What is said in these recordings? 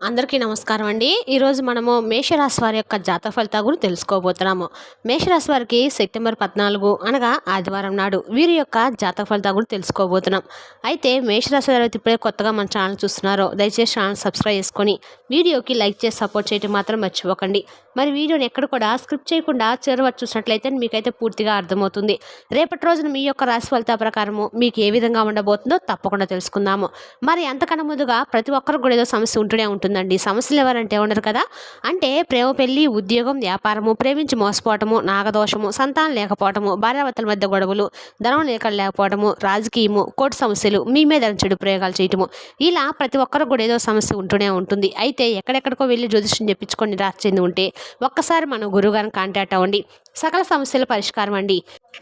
అందరికీ నమస్కారం అండి. ఈరోజు మనము మేషరాశి వారి యొక్క జాతక ఫలితాల గురించి తెలుసుకోబోతున్నాము. మేషరాశి వారికి సెప్టెంబర్ 14 అనగా ఆదివారం నాడు వీరి యొక్క జాతక ఫలితాల గురించి తెలుసుకోబోతున్నాం. అయితే మేషరాశి వారు ఇప్పుడే కొత్తగా మన ఛానల్ చూస్తున్నారో దయచేసి ఛానల్ సబ్స్క్రైబ్ చేసుకొని వీడియోకి లైక్ చేసి సపోర్ట్ చేయడం మాత్రం మర్చిపోకండి. మరి వీడియోని ఎక్కడ కూడా స్క్రిప్ట్ చేయకుండా చివరి వరకు చూసినట్లయితే మీకైతే పూర్తిగా అర్థమవుతుంది. రేపటి రోజున మీ యొక్క రాశి ఫలితాల ప్రకారము మీకు ఏ విధంగా ఉండబోతుందో తప్పకుండా తెలుసుకుందాము. మరి అంతకన్నా ముందుగా ప్రతి ఒక్కరికి కూడా ఏదో సమస్య ఉంటూనే ఉంటుందండి. సమస్యలు ఎవరంటే ఉండరు కదా. అంటే ప్రేమ, పెళ్లి, ఉద్యోగం, వ్యాపారము, ప్రేమించి మోసపోవటము, నాగదోషము, సంతానం లేకపోవటము, భార్యాభర్తల మధ్య గొడవలు, ధనం లేకపోవటము, రాజకీయము, కోర్టు సమస్యలు, మీ మీద చెడు ప్రయోగాలు చేయటము, ఇలా ప్రతి ఒక్కరికి కూడా ఏదో సమస్య ఉంటూనే ఉంటుంది. అయితే ఎక్కడెక్కడికో వెళ్ళి జ్యోతిష్యం చెప్పించుకొని నిరాశ చెంది ఉంటే ఒక్కసారి మన గురువుగారిని కాంటాక్ట్ అవ్వండి. సకల సమస్యల పరిష్కారం అండి.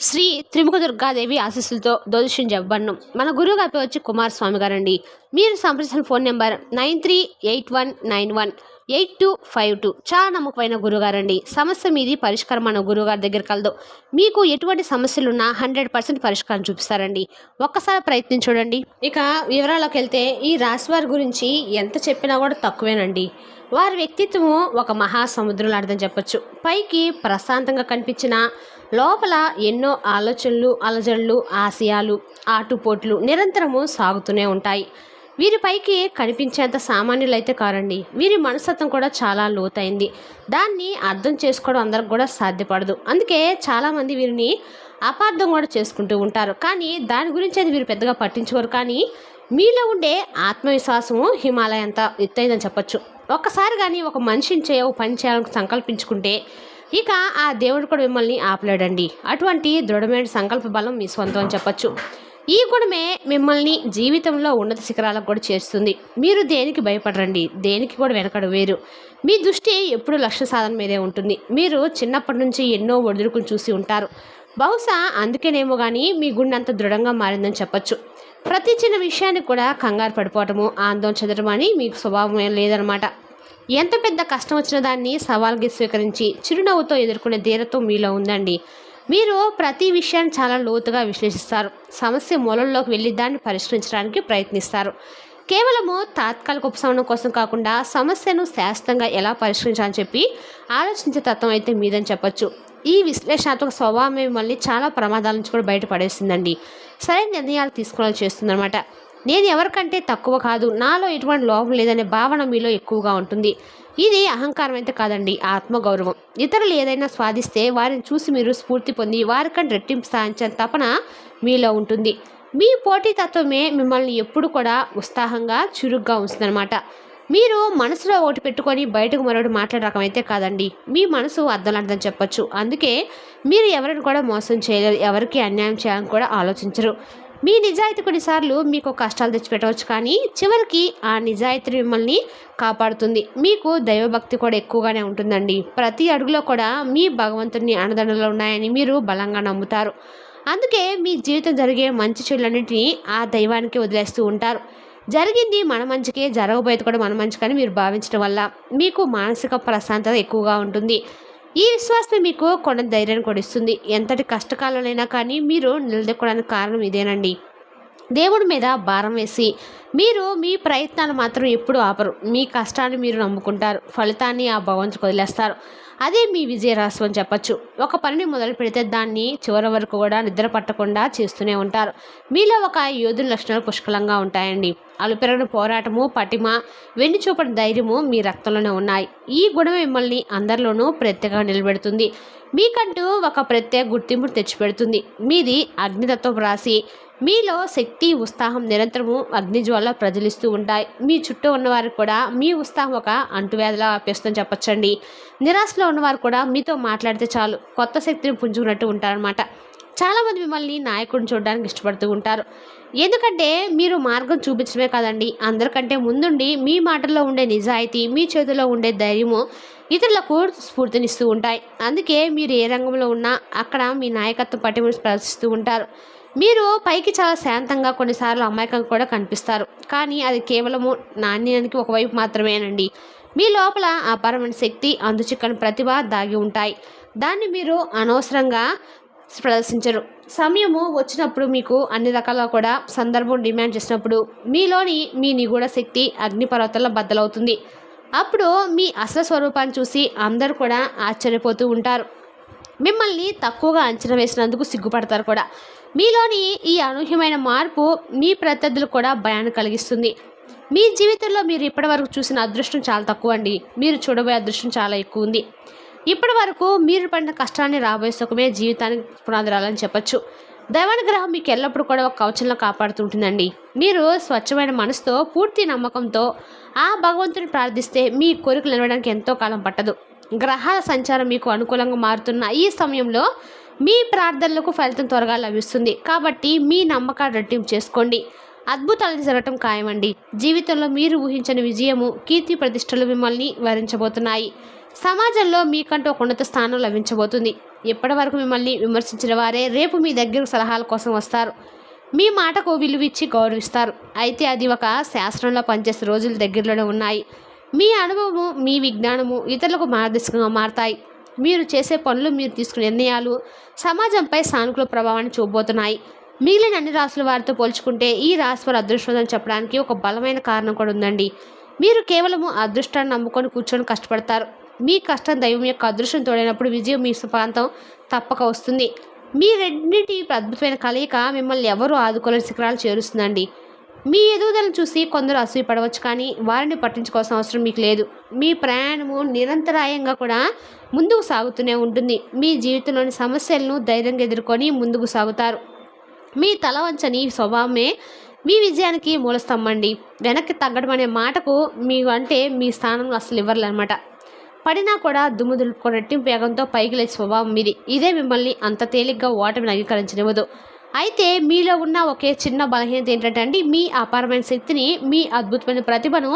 శ్రీ త్రిముఖ దుర్గాదేవి ఆశీస్సులతో జ్యోతిష్యం చెప్పబడను. మన గురువు గారి పేరు వచ్చి కుమారస్వామి గారండి. మీరు సంప్రదించిన ఫోన్ నెంబర్ 9381918252. చాలా నమ్మకమైన గురుగారండి. సమస్య మీది పరిష్కారం మన గురువుగారి దగ్గర కలదు. మీకు ఎటువంటి సమస్యలున్నా 100% పరిష్కారం చూపిస్తారండి. ఒక్కసారి ప్రయత్నించి చూడండి. ఇక వివరాల్లోకి వెళ్తే ఈ రాశి వారి గురించి ఎంత చెప్పినా కూడా తక్కువేనండి. వారి వ్యక్తిత్వం ఒక మహాసముద్రం లాంటిదని చెప్పొచ్చు. పైకి ప్రశాంతంగా కనిపించిన లోపల ఎన్నో ఆలోచనలు, అలజడులు, ఆశయాలు, ఆటుపోట్లు నిరంతరము సాగుతూనే ఉంటాయి. వీరి పైకి కనిపించేంత సామాన్యులు అయితే కారండి. వీరి మనస్తత్వం కూడా చాలా లోతైంది. దాన్ని అర్థం చేసుకోవడం అందరికి కూడా సాధ్యపడదు. అందుకే చాలామంది వీరిని అపార్థం కూడా చేసుకుంటూ ఉంటారు. కానీ దాని గురించి అది వీరు పెద్దగా పట్టించుకోరు. కానీ మీలో ఉండే ఆత్మవిశ్వాసము హిమాలయంత ఎత్తైందని చెప్పొచ్చు. ఒక్కసారి కానీ ఒక మనిషిని పని చేయాలని సంకల్పించుకుంటే ఇక ఆ దేవుడు కూడా మిమ్మల్ని ఆపలేడండి. అటువంటి దృఢమైన సంకల్ప బలం మీ సొంతం అని చెప్పొచ్చు. ఈ గుణమే మిమ్మల్ని జీవితంలో ఉన్నత శిఖరాలకు కూడా చేస్తుంది. మీరు దేనికి భయపడరండి, దేనికి కూడా వెనకడు వేరు. మీ దృష్టి ఎప్పుడు లక్ష్య సాధన మీదే ఉంటుంది. మీరు చిన్నప్పటి నుంచి ఎన్నో ఒడిదుడుకులు చూసి ఉంటారు. బహుశా అందుకేనేమో కానీ మీ గుండె అంత దృఢంగా మారిందని చెప్పొచ్చు. ప్రతి చిన్న విషయానికి కూడా కంగారు పడిపోవటము, ఆందోళన చెందడం అని మీకు స్వభావం ఏం లేదనమాట. ఎంత పెద్ద కష్టం వచ్చిన దాన్ని సవాల్గా స్వీకరించి చిరునవ్వుతో ఎదుర్కొనే ధీరత్వం మీలో ఉందండి. మీరు ప్రతి విషయాన్ని చాలా లోతుగా విశ్లేషిస్తారు. సమస్య మూలంలోకి వెళ్ళి దాన్ని పరిష్కరించడానికి ప్రయత్నిస్తారు. కేవలము తాత్కాలిక ఉపశమనం కోసం కాకుండా సమస్యను శాశ్వతంగా ఎలా పరిష్కరించాలని చెప్పి ఆలోచించే తత్వం అయితే మీదని చెప్పొచ్చు. ఈ విశ్లేషణాత్మక స్వభావం మిమ్మల్ని చాలా ప్రమాదాల నుంచి కూడా బయటపడేస్తుందండి. సరైన నిర్ణయాలు తీసుకోవాలని చేస్తుందన్నమాట. నేను ఎవరికంటే తక్కువ కాదు, నాలో ఎటువంటి లోపం లేదనే భావన మీలో ఎక్కువగా ఉంటుంది. ఇది అహంకారం అయితే కాదండి, ఆత్మగౌరవం. ఇతరులు ఏదైనా స్వాదిస్తే వారిని చూసి మీరు స్ఫూర్తి పొంది వారికంటే రెట్టింపు సాధించే తపన మీలో ఉంటుంది. మీ పోటీతత్వమే మిమ్మల్ని ఎప్పుడు కూడా ఉత్సాహంగా చురుగ్గా ఉంచుతుందన్నమాట. మీరు మనసులో ఒకటి పెట్టుకొని బయటకు మరొకటి మాట్లాడే రకం అయితే కాదండి. మీ మనసు అర్థం చెప్పొచ్చు. అందుకే మీరు ఎవరిని కూడా మోసం చేయలేరు, ఎవరికి అన్యాయం చేయాలని కూడా ఆలోచించరు. మీ నిజాయితీ కొన్నిసార్లు మీకు కష్టాలు తెచ్చిపెట్టవచ్చు, కానీ చివరికి ఆ నిజాయితీ మిమ్మల్ని కాపాడుతుంది. మీకు దైవభక్తి కూడా ఎక్కువగానే ఉంటుందండి. ప్రతి అడుగులో కూడా మీ భగవంతుని అండదండలు ఉన్నాయని మీరు బలంగా నమ్ముతారు. అందుకే మీ జీవితం జరిగే మంచి చెడులన్నింటినీ ఆ దైవానికి వదిలేస్తూ ఉంటారు. జరిగింది మన మంచికే, జరగబోయేది కూడా మన మంచికని మీరు భావించడం వల్ల మీకు మానసిక ప్రశాంతత ఎక్కువగా ఉంటుంది. ఈ విశ్వాసం మీకు కొంత ధైర్యాన్ని కూడా ఇస్తుంది. ఎంతటి కష్టకాలంలోనైనా కానీ మీరు నిలదొక్కడానికి కారణం ఇదేనండి. దేవుడి మీద భారం వేసి మీరు మీ ప్రయత్నాలు మాత్రం ఎప్పుడూ ఆపరు. మీ కష్టాన్ని మీరు నమ్ముకుంటారు, ఫలితాన్ని ఆ భగవంతుడికి వదిలేస్తారు. అదే మీ విజయ రహస్యం అని చెప్పచ్చు. ఒక పనిని మొదలు పెడితే దాన్ని చివరి వరకు కూడా నిద్ర పట్టకుండా చేస్తూనే ఉంటారు. మీలో ఒక యోధుల లక్షణాలు పుష్కలంగా ఉంటాయండి. అలుపెరగని పోరాటము, పటిమ, వెన్ను చూపని ధైర్యము మీ రక్తంలోనే ఉన్నాయి. ఈ గుణం మిమ్మల్ని అందరిలోనూ ప్రత్యేకంగా నిలబెడుతుంది. మీకంటూ ఒక ప్రత్యేక గుర్తింపును తెచ్చిపెడుతుంది. మీది అగ్నితత్వం రాసి. మీలో శక్తి, ఉత్సాహం నిరంతరము అగ్నిజ్వాల ప్రజ్వలిస్తూ ఉంటాయి. మీ చుట్టూ ఉన్నవారికి కూడా మీ ఉత్సాహం ఒక అంటువ్యాధిలా ఆపేస్తుందని చెప్పొచ్చండి. నిరాశలో ఉన్నవారు కూడా మీతో మాట్లాడితే చాలు కొత్త శక్తిని పుంజుకున్నట్టు ఉంటారనమాట. చాలామంది మిమ్మల్ని నాయకుడిని చూడడానికి ఇష్టపడుతూ ఉంటారు. ఎందుకంటే మీరు మార్గం చూపించడమే కాదండి, అందరికంటే ముందుండి మీ మాటల్లో ఉండే నిజాయితీ, మీ చేతిలో ఉండే ధైర్యము ఇతరులకు స్ఫూర్తినిస్తూ ఉంటాయి. అందుకే మీరు ఏ రంగంలో ఉన్నా అక్కడ మీ నాయకత్వం పట్టిమని ప్రదర్శిస్తూ ఉంటారు. మీరు పైకి చాలా శాంతంగా, కొన్నిసార్లు అమాయకంగా కూడా కనిపిస్తారు. కానీ అది కేవలము నాణ్యానికి ఒకవైపు మాత్రమేనండి. మీ లోపల అపారమైన శక్తి, అందుచిక్కని ప్రతిభ దాగి ఉంటాయి. దాన్ని మీరు అనవసరంగా ప్రదర్శించరు. సమయము వచ్చినప్పుడు మీకు అన్ని రకాలుగా కూడా సందర్భం డిమాండ్ చేసినప్పుడు మీలోని మీ నిగూఢ శక్తి అగ్నిపర్వతంలో బద్దలవుతుంది. అప్పుడు మీ అసలు స్వరూపాన్ని చూసి అందరూ కూడా ఆశ్చర్యపోతూ ఉంటారు. మిమ్మల్ని తక్కువగా అంచనా వేసినందుకు సిగ్గుపడతారు కూడా. మీలోని ఈ అనూహ్యమైన మార్పు మీ ప్రత్యర్థులకు కూడా భయాన్ని కలిగిస్తుంది. మీ జీవితంలో మీరు ఇప్పటివరకు చూసిన అదృష్టం చాలా తక్కువ అండి. మీరు చూడబోయే అదృష్టం చాలా ఎక్కువ ఉంది. ఇప్పటి వరకు మీరు పడిన కష్టాన్ని రాబోయే సుఖమే జీవితానికి పునాదురాలని చెప్పొచ్చు. దైవానుగ్రహం మీకు ఎల్లప్పుడూ కూడా ఒక కవచంలో కాపాడుతుంటుందండి. మీరు స్వచ్ఛమైన మనసుతో పూర్తి నమ్మకంతో ఆ భగవంతుని ప్రార్థిస్తే మీ కోరికలు నిలవడానికి ఎంతో కాలం పట్టదు. గ్రహాల సంచారం మీకు అనుకూలంగా మారుతున్న ఈ సమయంలో మీ ప్రార్థనలకు ఫలితం త్వరగా లభిస్తుంది. కాబట్టి మీ నమ్మకాన్ని రెట్టింపు చేసుకోండి. అద్భుతాలు జరగటం ఖాయమండి. జీవితంలో మీరు ఊహించని విజయము, కీర్తి ప్రతిష్టలు మిమ్మల్ని వరించబోతున్నాయి. సమాజంలో మీకంటూ ఒక ఉన్నత స్థానం లభించబోతుంది. ఇప్పటి వరకు మిమ్మల్ని విమర్శించిన వారే రేపు మీ దగ్గరకు సలహాల కోసం వస్తారు. మీ మాటకు విలువిచ్చి గౌరవిస్తారు. అయితే అది ఒక శాస్త్రంలో పనిచేసే రోజులు దగ్గరలోనే ఉన్నాయి. మీ అనుభవము, మీ విజ్ఞానము ఇతరులకు మార్గదర్శకంగా మారతాయి. మీరు చేసే పనులు, మీరు తీసుకునే నిర్ణయాలు సమాజంపై సానుకూల ప్రభావాన్ని చూపబోతున్నాయి. మిగిలిన అన్ని రాశుల వారితో పోల్చుకుంటే ఈ రాశి వారు అదృష్టం చెప్పడానికి ఒక బలమైన కారణం కూడా ఉందండి. మీరు కేవలము అదృష్టాన్ని నమ్ముకొని కూర్చొని కష్టపడతారు. మీ కష్టం దైవం యొక్క అదృష్టం తోడైనప్పుడు విజయం మీ ప్రాంతం తప్పక వస్తుంది. మీ రెండింటి అద్భుతమైన కలయిక మిమ్మల్ని ఎవరు ఆదుకోలేని శిఖరాలు చేరుస్తుందండి. మీ ఎదుగుదలను చూసి కొందరు అసూయపడవచ్చు, కానీ వారిని పట్టించుకోవాల్సిన అవసరం మీకు లేదు. మీ ప్రయాణము నిరంతరాయంగా కూడా ముందుకు సాగుతూనే ఉంటుంది. మీ జీవితంలోని సమస్యలను ధైర్యంగా ఎదుర్కొని ముందుకు సాగుతారు. మీ తల వంచని స్వభావమే మీ విజయానికి మూలస్తంభండి. వెనక్కి తగ్గడం అనే మాటకు మీ స్థానంలో అసలు ఇవ్వరులన్నమాట. పడినా కూడా దుమ్ము దులుపుకొని రెట్టింపు వేగంతో పైకి లేచే స్వభావం మీది. ఇదే మిమ్మల్ని అంత తేలిగ్గా ఓటమిని అంగీకరించనివ్వదు. అయితే మీలో ఉన్న ఒకే చిన్న బలహీనత ఏంటంటే అండి, మీ అపారమైన శక్తిని, మీ అద్భుతమైన ప్రతిభను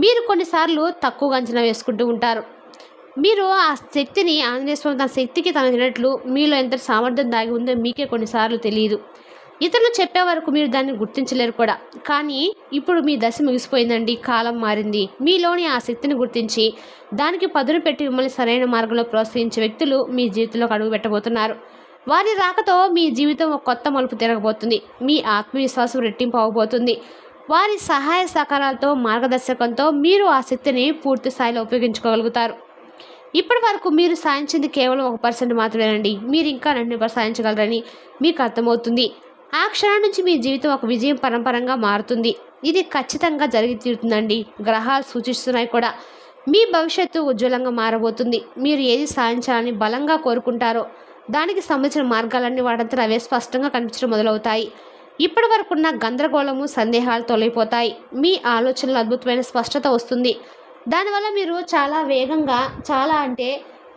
మీరు కొన్నిసార్లు తక్కువగా అంచనా వేసుకుంటూ ఉంటారు. మీరు ఆ శక్తిని, ఆంజనేయ స్వామి తన శక్తికి తనగినట్లు మీలో ఎంత సామర్థ్యం దాగి ఉందో మీకే కొన్నిసార్లు తెలియదు. ఇతరులు చెప్పే వరకు మీరు దాన్ని గుర్తించలేరు కూడా. కానీ ఇప్పుడు మీ దశ ముగిసిపోయిందండి. కాలం మారింది. మీలోని ఆ శక్తిని గుర్తించి దానికి పదును పెట్టి మిమ్మల్ని సరైన మార్గంలో ప్రోత్సహించే వ్యక్తులు మీ జీవితంలోకి అడుగు పెట్టబోతున్నారు. వారి రాకతో మీ జీవితం ఒక కొత్త మలుపు తిరగబోతుంది. మీ ఆత్మవిశ్వాసం రెట్టింపు అవ్వబోతుంది. వారి సహాయ సహకారాలతో, మార్గదర్శకంతో మీరు ఆ శక్తిని పూర్తి స్థాయిలో ఉపయోగించుకోగలుగుతారు. ఇప్పటి వరకు మీరు సాధించింది కేవలం 1% మాత్రమేనండి. మీరు ఇంకా 2% సాధించగలరని మీకు అర్థమవుతుంది. ఆ క్షణం నుంచి మీ జీవితం ఒక విజయం పరంపరంగా మారుతుంది. ఇది ఖచ్చితంగా జరిగి తీరుతుందండి. గ్రహాలు సూచిస్తున్నాయి కూడా. మీ భవిష్యత్తు ఉజ్వలంగా మారబోతుంది. మీరు ఏది సాధించాలని బలంగా కోరుకుంటారో దానికి సంబంధించిన మార్గాలన్నీ వాడంతా అవే స్పష్టంగా కనిపించడం మొదలవుతాయి. ఇప్పటి వరకున్న గందరగోళము, సందేహాలు తొలగిపోతాయి. మీ ఆలోచనలో అద్భుతమైన స్పష్టత వస్తుంది. దానివల్ల మీరు చాలా వేగంగా,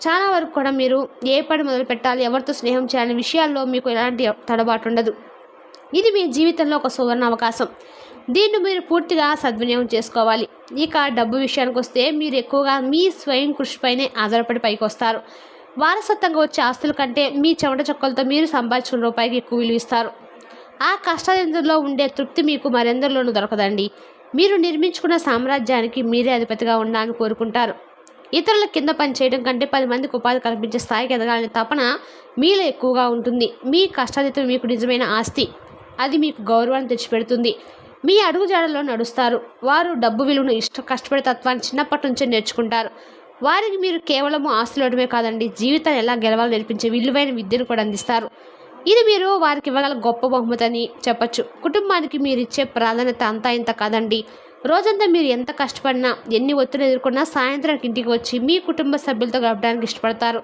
చాలా వరకు కూడా మీరు ఏ పని మొదలు పెట్టాలి, ఎవరితో స్నేహం చేయాలనే విషయాల్లో మీకు ఎలాంటి తడబాటు ఉండదు. ఇది మీ జీవితంలో ఒక సువర్ణ అవకాశం. దీన్ని మీరు పూర్తిగా సద్వినియోగం చేసుకోవాలి. ఇక డబ్బు విషయానికి వస్తే మీరు ఎక్కువగా మీ స్వయం కృషిపైనే ఆధారపడి పైకి వస్తారు. వారసత్వంగా వచ్చే ఆస్తుల కంటే మీ చెమట చొక్కలతో మీరు సంపాదించిన రూపాయికి ఎక్కువ విలువిస్తారు. ఆ కష్టాల్లో ఉండే తృప్తి మీకు మరెందరిలోనూ దొరకదండి. మీరు నిర్మించుకున్న సామ్రాజ్యానికి మీరే అధిపతిగా ఉండాలని కోరుకుంటారు. ఇతరుల కింద పని చేయడం కంటే 10 మందికి ఉపాధి కల్పించే స్థాయికి ఎదగాలనే తపన మీలో ఎక్కువగా ఉంటుంది. మీ కష్టాధితం మీకు నిజమైన ఆస్తి. అది మీకు గౌరవాన్ని తెచ్చిపెడుతుంది. మీ అడుగుజాడల్లో నడుస్తారు. వారు డబ్బు విలువను కష్టపడే తత్వాన్ని చిన్నప్పటి నుంచే నేర్చుకుంటారు. వారికి మీరు కేవలం ఆస్తులు ఇవ్వడమే కాదండి, జీవితాన్ని ఎలా గెలవాలో నేర్పించే విలువైన విద్యను కూడా అందిస్తారు. ఇది మీరు వారికి ఇవ్వగల గొప్ప బహుమతి అని చెప్పచ్చు. కుటుంబానికి మీరు ఇచ్చే ప్రాధాన్యత అంతా ఇంత కాదండి. రోజంతా మీరు ఎంత కష్టపడినా, ఎన్ని ఒత్తిడి ఎదుర్కొన్నా సాయంత్రానికి ఇంటికి వచ్చి మీ కుటుంబ సభ్యులతో గడపడానికి ఇష్టపడతారు.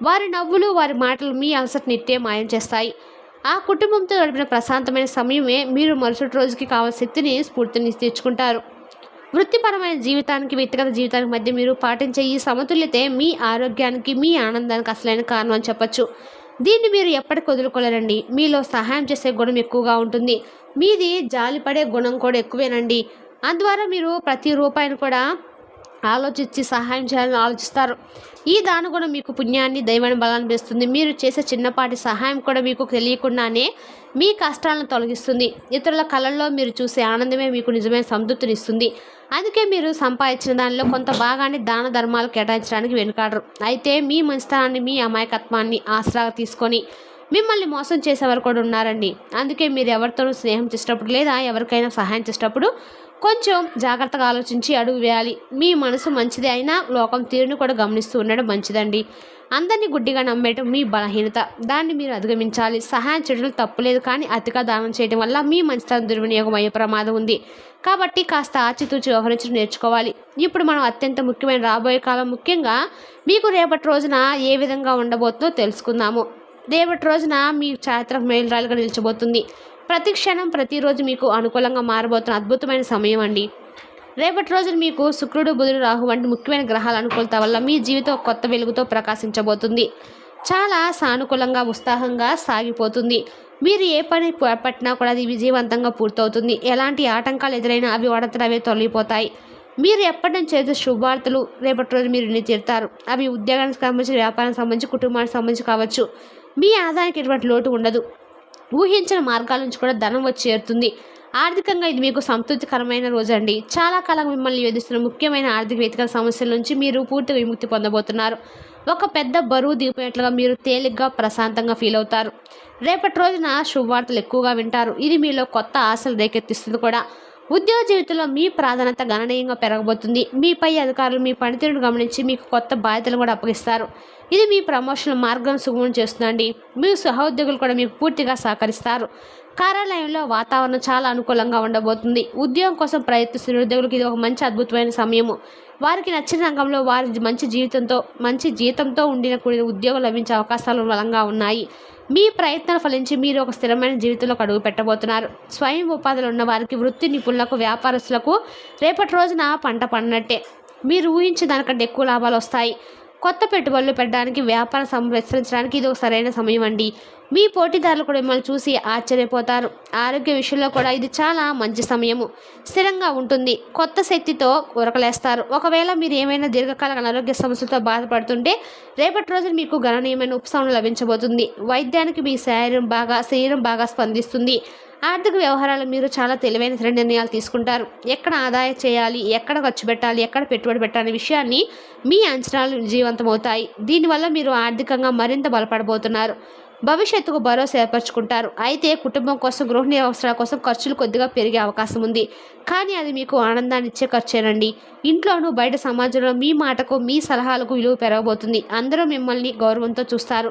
వారి నవ్వులు, వారి మాటలు మీ అలసటని ఇట్టే మాయం చేస్తాయి. ఆ కుటుంబంతో గడిపిన ప్రశాంతమైన సమయమే మీరు మరుసటి రోజుకి కావాల్సిన శక్తిని, స్ఫూర్తిని తెచ్చుకుంటారు. వృత్తిపరమైన జీవితానికి, వ్యక్తిగత జీవితానికి మధ్య మీరు పాటించే ఈ సమతుల్యతే మీ ఆరోగ్యానికి, మీ ఆనందానికి అసలైన కారణం అని చెప్పచ్చు. దీన్ని మీరు ఎప్పటికి వదులుకోలేరండి. మీలో సహాయం చేసే గుణం ఎక్కువగా ఉంటుంది. మీది జాలిపడే గుణం కూడా ఎక్కువేనండి. అందువల్ల మీరు ప్రతి రూపాయిని కూడా ఆలోచించి సహాయం చేయాలని ఆలోచిస్తారు. ఈ దానగుణం మీకు పుణ్యాన్ని, దైవాన్ని బలాన్ని పెంచుతుంది. మీరు చేసే చిన్నపాటి సహాయం కూడా మీకు తెలియకుండానే మీ కష్టాలను తొలగిస్తుంది. ఇతరుల కళల్లో మీరు చూసే ఆనందమే మీకు నిజమైన సంతృప్తిని ఇస్తుంది. అందుకే మీరు సంపాదించిన దానిలో కొంత భాగాన్ని దాన ధర్మాలు కేటాయించడానికి వెనుకాడరు. అయితే మీ మంచితనాన్ని, మీ అమాయకత్వాన్ని ఆసరాగా తీసుకొని మిమ్మల్ని మోసం చేసేవారు కూడా ఉన్నారండి. అందుకే మీరు ఎవరితోనూ స్నేహం చేసేటప్పుడు లేదా ఎవరికైనా సహాయం చేసేటప్పుడు కొంచెం జాగ్రత్తగా ఆలోచించి అడుగు వేయాలి. మీ మనసు మంచిది అయినా లోకం తీరుని కూడా గమనిస్తూ ఉండడం మంచిదండి. అందరినీ గుడ్డిగా నమ్మేయటం మీ బలహీనత. దాన్ని మీరు అధిగమించాలి. సహాయం చేయడం తప్పులేదు, కానీ అతిగా దానం చేయడం వల్ల మీ మంచితనం దుర్వినియోగం అయ్యే ప్రమాదం ఉంది. కాబట్టి కాస్త ఆచితూచి వ్యవహరించడం నేర్చుకోవాలి. ఇప్పుడు మనం అత్యంత ముఖ్యమైన రాబోయే కాలం, ముఖ్యంగా మీకు రేపటి రోజున ఏ విధంగా ఉండబోతుందో తెలుసుకుందాము. రేపటి రోజున మీ చారిత్రక మైలురాయిగా నిలిచబోతుంది. ప్రతి క్షణం ప్రతిరోజు మీకు అనుకూలంగా మారబోతున్న అద్భుతమైన సమయం అండి. రేపటి రోజున మీకు శుక్రుడు, బుధుడు, రాహు వంటి ముఖ్యమైన గ్రహాల అనుకూలత వల్ల మీ జీవితం కొత్త వెలుగుతో ప్రకాశించబోతుంది. చాలా సానుకూలంగా, ఉత్సాహంగా సాగిపోతుంది. మీరు ఏ పని పట్టినా కూడా అది విజయవంతంగా పూర్తవుతుంది. ఎలాంటి ఆటంకాలు ఎదురైనా అవి వాడంతట అవే తొలగిపోతాయి. మీరు ఎప్పటి నుంచి చేసే శుభవార్తలు రేపటి రోజు మీరు ఇన్ని తీరుతారు. అవి ఉద్యోగానికి సంబంధించి, వ్యాపారానికి సంబంధించి, కుటుంబానికి సంబంధించి కావచ్చు. మీ ఆదాయానికి ఎటువంటి లోటు ఉండదు. ఊహించిన మార్గాల నుంచి కూడా ధనం వచ్చి చేరుతుంది. ఆర్థికంగా ఇది మీకు సంతృప్తికరమైన రోజు అండి. చాలా కాలం మిమ్మల్ని వేధిస్తున్న ముఖ్యమైన ఆర్థిక వ్యతిరేక సమస్యల నుంచి మీరు పూర్తిగా విముక్తి పొందబోతున్నారు. ఒక పెద్ద బరువు దిగిపోయినట్లుగా మీరు తేలిగ్గా, ప్రశాంతంగా ఫీల్ అవుతారు. రేపటి రోజున శుభవార్తలు ఎక్కువగా వింటారు. ఇది మీలో కొత్త ఆశలు రేకెత్తిస్తుంది కూడా. ఉద్యోగ జీవితంలో మీ ప్రాధాన్యత గణనీయంగా పెరగబోతుంది. మీపై అధికారులు మీ పనితీరును గమనించి మీకు కొత్త బాధ్యతలు కూడా అప్పగిస్తారు. ఇది మీ ప్రమోషన్ మార్గం సుగమం చేస్తుందండి. మీ సహోద్యోగులు కూడా మీకు పూర్తిగా సహకరిస్తారు. కార్యాలయంలో వాతావరణం చాలా అనుకూలంగా ఉండబోతుంది. ఉద్యోగం కోసం ప్రయత్నిస్తున్న నిరుద్యోగులకు ఇది ఒక మంచి అద్భుతమైన సమయము. వారికి నచ్చిన రంగంలో వారి మంచి జీతంతో కూడిన ఉద్యోగం లభించే అవకాశాలు బలంగా ఉన్నాయి. మీ ప్రయత్నాలు ఫలించి మీరు ఒక స్థిరమైన జీవితంలోకి అడుగు పెట్టబోతున్నారు. స్వయం ఉపాధిలో ఉన్న వారికి, వృత్తి నిపుణులకు, వ్యాపారస్తులకు రేపటి రోజున పంట పండినట్టే. మీరు ఊహించే దానికంటే ఎక్కువ లాభాలు వస్తాయి. కొత్త పెట్టుబడులు పెట్టడానికి, వ్యాపారం విస్తరించడానికి ఇది ఒక సరైన సమయం అండి. మీ పోటీదారులు కూడా మిమ్మల్ని చూసి ఆశ్చర్యపోతారు. ఆరోగ్య విషయంలో కూడా ఇది చాలా మంచి సమయము. స్థిరంగా ఉంటుంది. కొత్త శక్తితో ఉరకలేస్తారు. ఒకవేళ మీరు ఏమైనా దీర్ఘకాలిక అనారోగ్య సమస్యలతో బాధపడుతుంటే రేపటి రోజున మీకు గణనీయమైన ఉపశమనం లభించబోతుంది. వైద్యానికి మీ శరీరం బాగా స్పందిస్తుంది. ఆర్థిక వ్యవహారాలు మీరు చాలా తెలివైన నిర్ణయాలు తీసుకుంటారు. ఎక్కడ ఆదాయం చేయాలి, ఎక్కడ ఖర్చు పెట్టాలి, ఎక్కడ పెట్టుబడి పెట్టాలనే విషయాన్ని మీ అంచనాలు విజయవంతమవుతాయి. దీనివల్ల మీరు ఆర్థికంగా మరింత బలపడబోతున్నారు. భవిష్యత్తుకు భరోసా ఏర్పరచుకుంటారు. అయితే కుటుంబం కోసం, గృహిణి అవసరాల కోసం ఖర్చులు కొద్దిగా పెరిగే అవకాశం ఉంది. కానీ అది మీకు ఆనందాన్ని ఇచ్చే ఖర్చేనండి. ఇంట్లోనూ బయట సమాజంలో మీ మాటకు, మీ సలహాలకు విలువ పెరగబోతుంది. అందరూ మిమ్మల్ని గౌరవంతో చూస్తారు.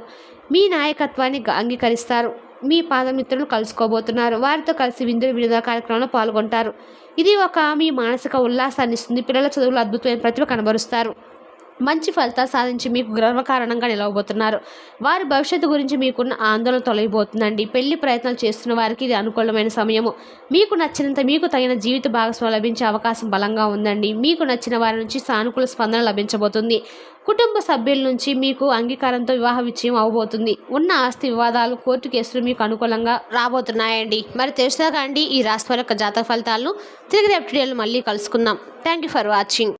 మీ నాయకత్వాన్ని అంగీకరిస్తారు. మీ పాదమిత్రులు కలుసుకోబోతున్నారు. వారితో కలిసి వినోద కార్యక్రమంలో పాల్గొంటారు. ఇది మీ మానసిక ఉల్లాసాన్ని ఇస్తుంది. పిల్లల చదువులో అద్భుతమైన ప్రతిభ కనబరుస్తారు. మంచి ఫలితాలు సాధించి మీకు గర్వకారణంగా నిలవబోతున్నారు. వారి భవిష్యత్తు గురించి మీకున్న ఆందోళన తొలగిపోతుందండి. పెళ్లి ప్రయత్నాలు చేస్తున్న వారికి ఇది అనుకూలమైన సమయము. మీకు నచ్చినంత, మీకు తగిన జీవిత భాగస్వామి లభించే అవకాశం బలంగా ఉందండి. మీకు నచ్చిన వారి నుంచి సానుకూల స్పందన లభించబోతుంది. కుటుంబ సభ్యుల నుంచి మీకు అంగీకారంతో వివాహ విజయం అవబోతుంది. ఉన్న ఆస్తి వివాదాలు, కోర్టు కేసులు మీకు అనుకూలంగా రాబోతున్నాయండి. మరి తెలుసుగా అండి ఈ రాశి వారి యొక్క జాతక ఫలితాలను. తిరిగి రేపటి వీడియోలో మళ్ళీ కలుసుకుందాం. Thank you for watching.